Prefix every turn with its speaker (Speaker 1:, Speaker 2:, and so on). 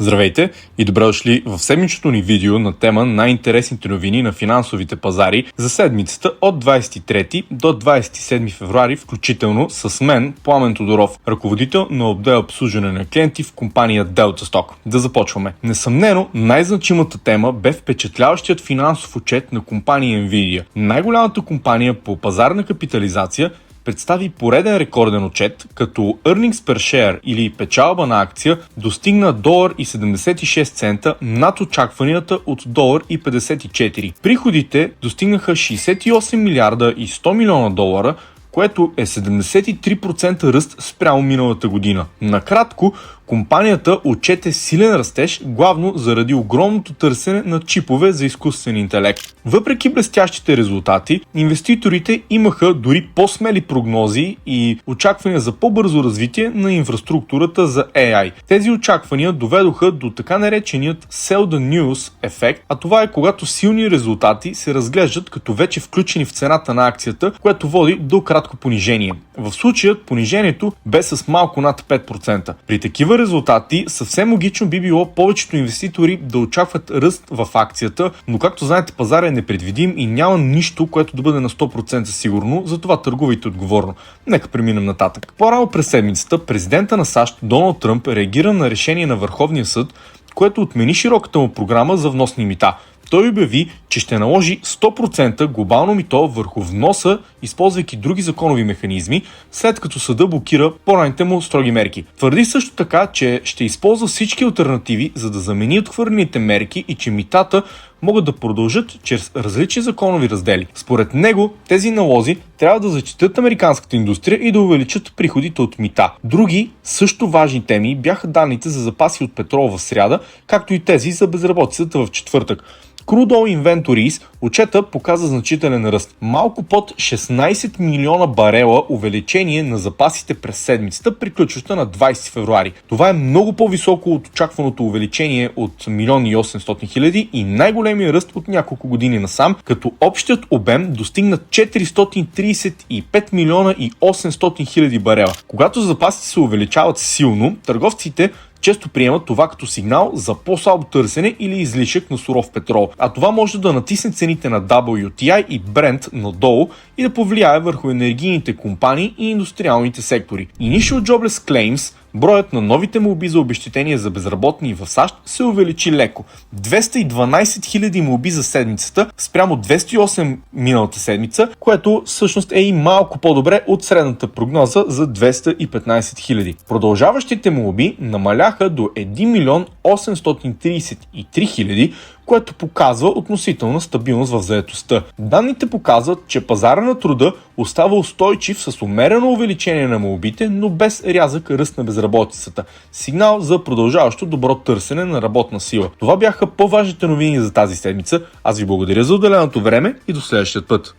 Speaker 1: Здравейте и добре дошли в седмичното ни видео на тема най-интересните новини на финансовите пазари за седмицата от 23 до 27 февруари включително с мен, Пламен Тодоров, ръководител на отдел обслужване на клиенти в компания Delta Stock. Да започваме. Несъмнено, най-значимата тема бе впечатляващият финансов отчет на компания Nvidia. Най-голямата компания по пазарна капитализация представи пореден рекорден отчет, като Earnings per Share или печалба на акция достигна $1,76 над очакванията от $1,54. Приходите достигнаха 68 милиарда и 100 милиона долара, което е 73% ръст спрямо миналата година. Накратко, компанията отчете силен растеж, главно заради огромното търсене на чипове за изкуствен интелект. Въпреки блестящите резултати, инвеститорите имаха дори по-смели прогнози и очаквания за по-бързо развитие на инфраструктурата за AI. Тези очаквания доведоха до така нареченият Sell the News ефект, а това е когато силни резултати се разглеждат като вече включени в цената на акцията, което води до кратко понижение. В случая понижението бе с малко над 5%. При такива резултати съвсем логично би било повечето инвеститори да очакват ръст в акцията, но както знаете, пазарът е непредвидим и няма нищо, което да бъде на 100% сигурно, затова търгувайте отговорно. Нека преминем нататък. По-рано през седмицата президента на САЩ Доналд Тръмп реагира на решение на Върховния съд, което отмени широката му програма за вносни мита. Той обяви, че ще наложи 100% глобално мито върху вноса, използвайки други законови механизми, след като съда блокира по-ранните му строги мерки. Твърди също така, че ще използва всички алтернативи, за да замени отхвърлените мерки и че митата могат да продължат чрез различни законови раздели. Според него, тези налози трябва да защитят американската индустрия и да увеличат приходите от мита. Други, също важни теми бяха данните за запаси от петрол в сряда, както и тези за безработицата в четвъртък. Crude Oil Inventories отчета показа значителен ръст. Малко под 16 милиона барела увеличение на запасите през седмицата, приключваща на 20 февруари. Това е много по-високо от очакваното увеличение от 1 800 000 и най-големия ръст от няколко години насам, като общият обем достигна 435 милиона и 800 хиляди барела. Когато запасите се увеличават силно, търговците често приемат това като сигнал за по-слабо търсене или излишък на суров петрол, а това може да натисне цените на WTI и Brent надолу и да повлияе върху енергийните компании и индустриалните сектори. Initial Jobless Claims, броят на новите молби за обезщетение за безработни в САЩ се увеличи леко. 212 000 молби за седмицата спрямо 208 миналата седмица, което всъщност е и малко по-добре от средната прогноза за 215 000. Продължаващите молби намаляха до 1 милион 833 000, което показва относителна стабилност в заетостта. Данните показват, че пазара на труда остава устойчив с умерено увеличение на молбите, но без рязък ръст на безработицата. Сигнал за продължаващо добро търсене на работна сила. Това бяха по-важните новини за тази седмица. Аз ви благодаря за отделеното време и до следващия път.